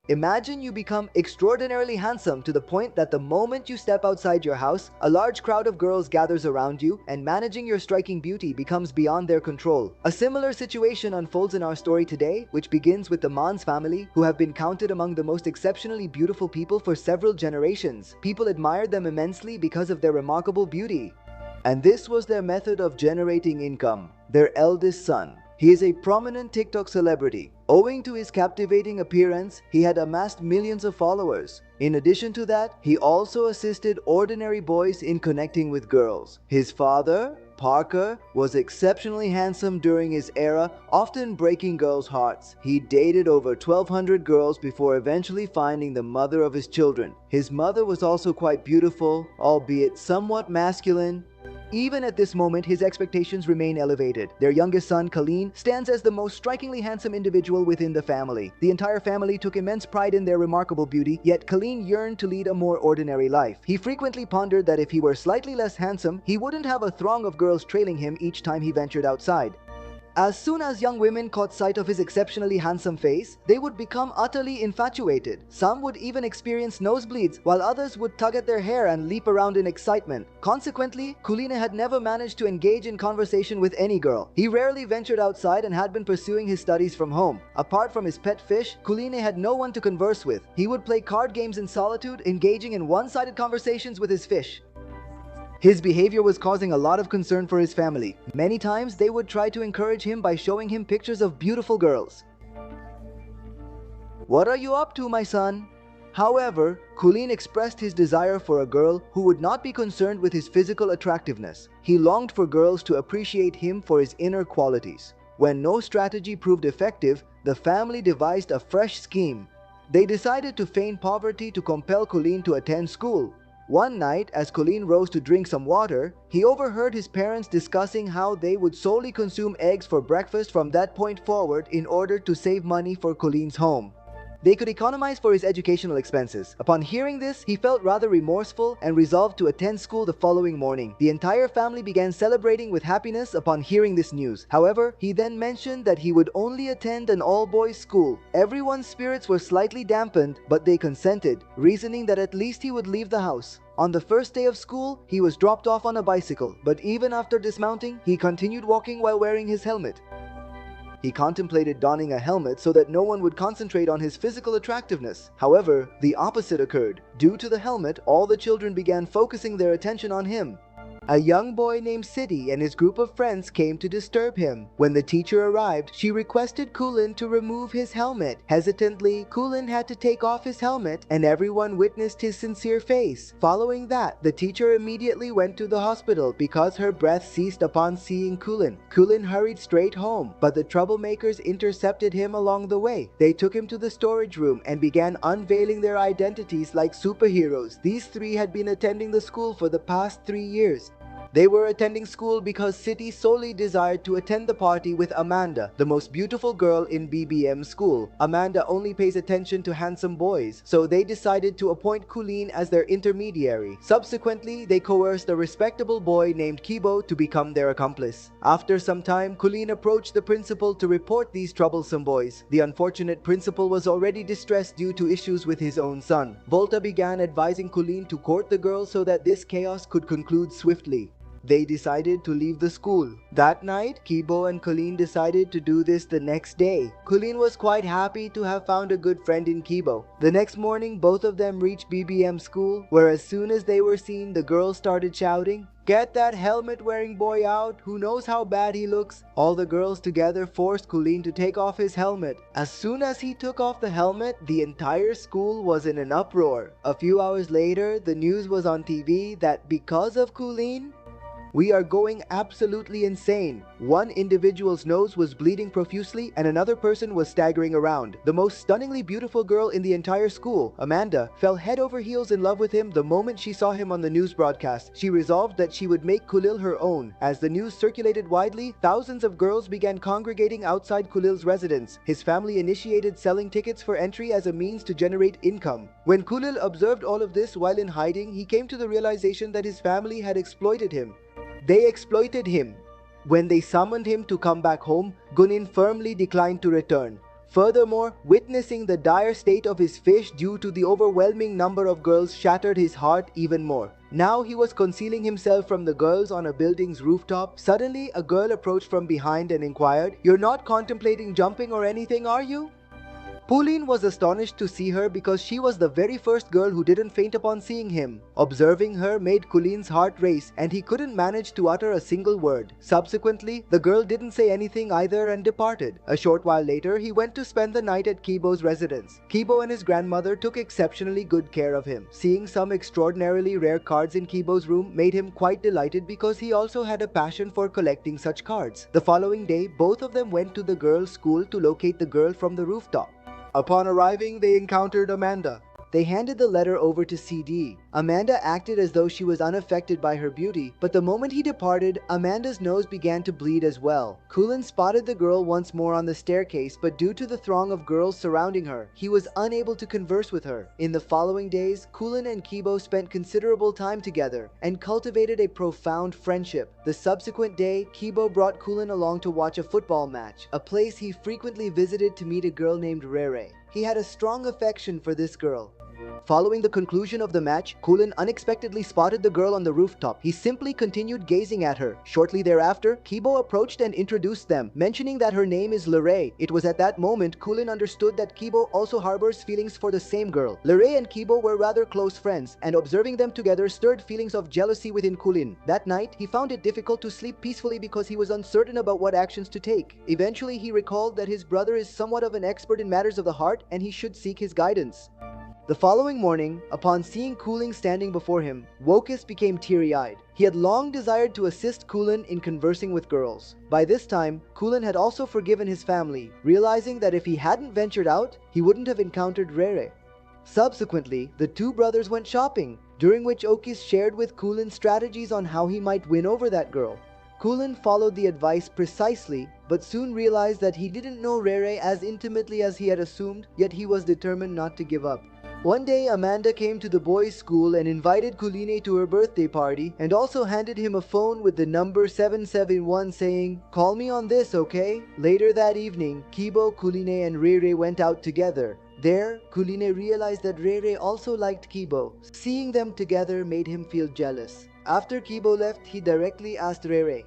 Imagine you become extraordinarily handsome to the point that the moment you step outside your house, a large crowd of girls gathers around you, and managing your striking beauty becomes beyond their control. A similar situation unfolds in our story today, which begins with the Mans family, who have been counted among the most exceptionally beautiful people for several generations. People admired them immensely because of their remarkable beauty. And this was their method of generating income. Their eldest son. He is a prominent TikTok celebrity. Owing to his captivating appearance, he had amassed millions of followers. In addition to that, he also assisted ordinary boys in connecting with girls. His father, Parker, was exceptionally handsome during his era, often breaking girls' hearts. He dated over 1,200 girls before eventually finding the mother of his children. His mother was also quite beautiful, albeit somewhat masculine. Even at this moment, his expectations remain elevated. Their youngest son, Colleen, stands as the most strikingly handsome individual within the family. The entire family took immense pride in their remarkable beauty, yet Colleen yearned to lead a more ordinary life. He frequently pondered that if he were slightly less handsome, he wouldn't have a throng of girls trailing him each time he ventured outside. As soon as young women caught sight of his exceptionally handsome face, they would become utterly infatuated. Some would even experience nosebleeds, while others would tug at their hair and leap around in excitement. Consequently, Kulina had never managed to engage in conversation with any girl. He rarely ventured outside and had been pursuing his studies from home. Apart from his pet fish, Kulina had no one to converse with. He would play card games in solitude, engaging in one-sided conversations with his fish. His behavior was causing a lot of concern for his family. Many times they would try to encourage him by showing him pictures of beautiful girls. "What are you up to, my son?" However, Kulin expressed his desire for a girl who would not be concerned with his physical attractiveness. He longed for girls to appreciate him for his inner qualities. When no strategy proved effective, the family devised a fresh scheme. They decided to feign poverty to compel Kulin to attend school. One night, as Colleen rose to drink some water, he overheard his parents discussing how they would solely consume eggs for breakfast from that point forward in order to save money for Colleen's home. They could economize for his educational expenses. Upon hearing this, he felt rather remorseful and resolved to attend school the following morning. The entire family began celebrating with happiness upon hearing this news. However, he then mentioned that he would only attend an all-boys school. Everyone's spirits were slightly dampened, but they consented, reasoning that at least he would leave the house. On the first day of school, he was dropped off on a bicycle, but even after dismounting, he continued walking while wearing his helmet. He contemplated donning a helmet so that no one would concentrate on his physical attractiveness. However, the opposite occurred. Due to the helmet, all the children began focusing their attention on him. A young boy named City and his group of friends came to disturb him. When the teacher arrived, she requested Kulin to remove his helmet. Hesitantly, Kulin had to take off his helmet, and everyone witnessed his sincere face. Following that, the teacher immediately went to the hospital because her breath ceased upon seeing Kulin. Kulin hurried straight home, but the troublemakers intercepted him along the way. They took him to the storage room and began unveiling their identities like superheroes. These three had been attending the school for the past 3 years. They were attending school because City solely desired to attend the party with Amanda, the most beautiful girl in BBM school. Amanda only pays attention to handsome boys, so they decided to appoint Kulin as their intermediary. Subsequently, they coerced a respectable boy named Kibo to become their accomplice. After some time, Kulin approached the principal to report these troublesome boys. The unfortunate principal was already distressed due to issues with his own son. Volta began advising Kulin to court the girl so that this chaos could conclude swiftly. They decided to leave the school. That night, Kibo and Colleen decided to do this the next day. Colleen was quite happy to have found a good friend in Kibo. The next morning, both of them reached BBM school, where as soon as they were seen, the girls started shouting, "Get that helmet-wearing boy out, who knows how bad he looks." All the girls together forced Colleen to take off his helmet. As soon as he took off the helmet, the entire school was in an uproar. A few hours later, the news was on TV that because of Colleen, "We are going absolutely insane." One individual's nose was bleeding profusely and another person was staggering around. The most stunningly beautiful girl in the entire school, Amanda, fell head over heels in love with him the moment she saw him on the news broadcast. She resolved that she would make Kulil her own. As the news circulated widely, thousands of girls began congregating outside Kulil's residence. His family initiated selling tickets for entry as a means to generate income. When Kulil observed all of this while in hiding, he came to the realization that his family had exploited him. They exploited him. When they summoned him to come back home, Gunin firmly declined to return. Furthermore, witnessing the dire state of his fish due to the overwhelming number of girls shattered his heart even more. Now he was concealing himself from the girls on a building's rooftop. Suddenly, a girl approached from behind and inquired, "You're not contemplating jumping or anything, are you?" Pauline was astonished to see her because she was the very first girl who didn't faint upon seeing him. Observing her made Colin's heart race and he couldn't manage to utter a single word. Subsequently, the girl didn't say anything either and departed. A short while later, he went to spend the night at Kibo's residence. Kibo and his grandmother took exceptionally good care of him. Seeing some extraordinarily rare cards in Kibo's room made him quite delighted because he also had a passion for collecting such cards. The following day, both of them went to the girls' school to locate the girl from the rooftop. Upon arriving, they encountered Amanda. They handed the letter over to CD. Amanda acted as though she was unaffected by her beauty, but the moment he departed, Amanda's nose began to bleed as well. Cullen spotted the girl once more on the staircase, but due to the throng of girls surrounding her, he was unable to converse with her. In the following days, Cullen and Kibo spent considerable time together and cultivated a profound friendship. The subsequent day, Kibo brought Cullen along to watch a football match, a place he frequently visited to meet a girl named Rere. He had a strong affection for this girl. Following the conclusion of the match, Cullen unexpectedly spotted the girl on the rooftop. He simply continued gazing at her. Shortly thereafter, Kibo approached and introduced them, mentioning that her name is Lerae. It was at that moment Cullen understood that Kibo also harbors feelings for the same girl. Lerae and Kibo were rather close friends, and observing them together stirred feelings of jealousy within Cullen. That night, he found it difficult to sleep peacefully because he was uncertain about what actions to take. Eventually, he recalled that his brother is somewhat of an expert in matters of the heart and he should seek his guidance. The following morning, upon seeing Cullen standing before him, Wokus became teary-eyed. He had long desired to assist Cullen in conversing with girls. By this time, Cullen had also forgiven his family, realizing that if he hadn't ventured out, he wouldn't have encountered Rere. Subsequently, the two brothers went shopping, during which Wokus shared with Cullen strategies on how he might win over that girl. Cullen followed the advice precisely, but soon realized that he didn't know Rere as intimately as he had assumed, yet he was determined not to give up. One day, Amanda came to the boys' school and invited Cullen to her birthday party and also handed him a phone with the number 771 saying, "Call me on this, okay?" Later that evening, Kibo, Cullen and Rere went out together. There, Cullen realized that Rere also liked Kibo. Seeing them together made him feel jealous. After Kibo left, he directly asked Rere.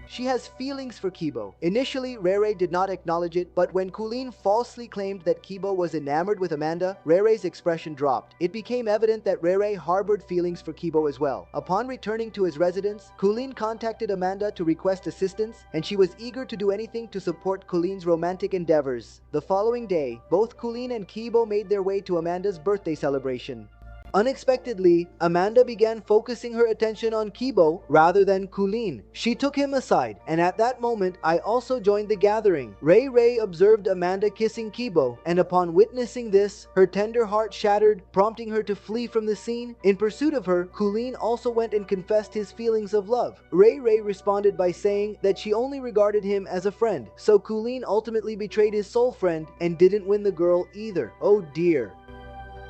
She has feelings for Kibo. Initially, Rere did not acknowledge it, but when Cullen falsely claimed that Kibo was enamored with Amanda, Rere's expression dropped. It became evident that Rere harbored feelings for Kibo as well. Upon returning to his residence, Cullen contacted Amanda to request assistance, and she was eager to do anything to support Cullen's romantic endeavors. The following day, both Cullen and Kibo made their way to Amanda's birthday celebration. Unexpectedly, Amanda began focusing her attention on Kibo rather than Cullen. She took him aside, and at that moment, I also joined the gathering. Rere observed Amanda kissing Kibo, and upon witnessing this, her tender heart shattered, prompting her to flee from the scene. In pursuit of her, Cullen also went and confessed his feelings of love. Rere responded by saying that she only regarded him as a friend, so Cullen ultimately betrayed his soul friend and didn't win the girl either. Oh dear.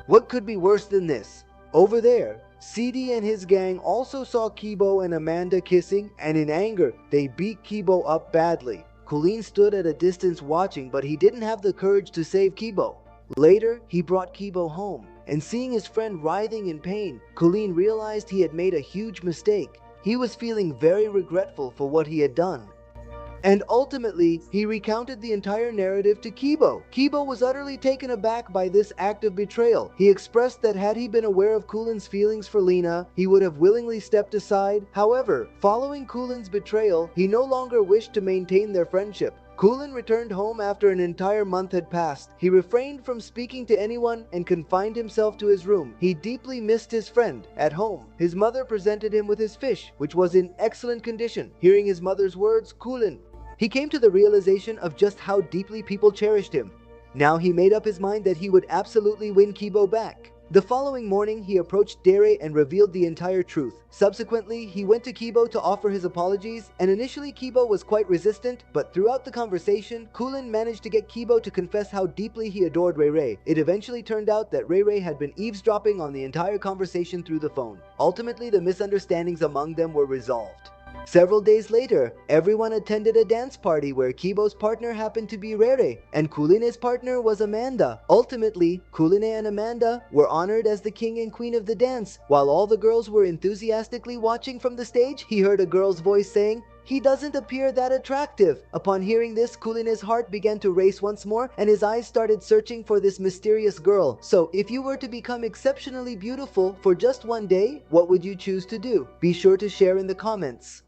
What could be worse than this? Over there, CD and his gang also saw Kibo and Amanda kissing, and in anger, they beat Kibo up badly. Cullen stood at a distance watching, but he didn't have the courage to save Kibo. Later, he brought Kibo home, and seeing his friend writhing in pain, Cullen realized he had made a huge mistake. He was feeling very regretful for what he had done. And ultimately, he recounted the entire narrative to Kibo. Kibo was utterly taken aback by this act of betrayal. He expressed that had he been aware of Cullen's feelings for Lena, he would have willingly stepped aside. However, following Cullen's betrayal, he no longer wished to maintain their friendship. Cullen returned home after an entire month had passed. He refrained from speaking to anyone and confined himself to his room. He deeply missed his friend. At home, his mother presented him with his fish, which was in excellent condition. Hearing his mother's words, he came to the realization of just how deeply people cherished him. Now he made up his mind that he would absolutely win Kibo back. The following morning, he approached Dere and revealed the entire truth. Subsequently, he went to Kibo to offer his apologies, and initially Kibo was quite resistant, but throughout the conversation, Cullen managed to get Kibo to confess how deeply he adored Rere. It eventually turned out that Rere had been eavesdropping on the entire conversation through the phone. Ultimately, the misunderstandings among them were resolved. Several days later, everyone attended a dance party where Kibo's partner happened to be Rere, and Kuline's partner was Amanda. Ultimately, Kuline and Amanda were honored as the king and queen of the dance. While all the girls were enthusiastically watching from the stage, he heard a girl's voice saying, "He doesn't appear that attractive." Upon hearing this, Kuline's heart began to race once more, and his eyes started searching for this mysterious girl. So, if you were to become exceptionally beautiful for just one day, what would you choose to do? Be sure to share in the comments.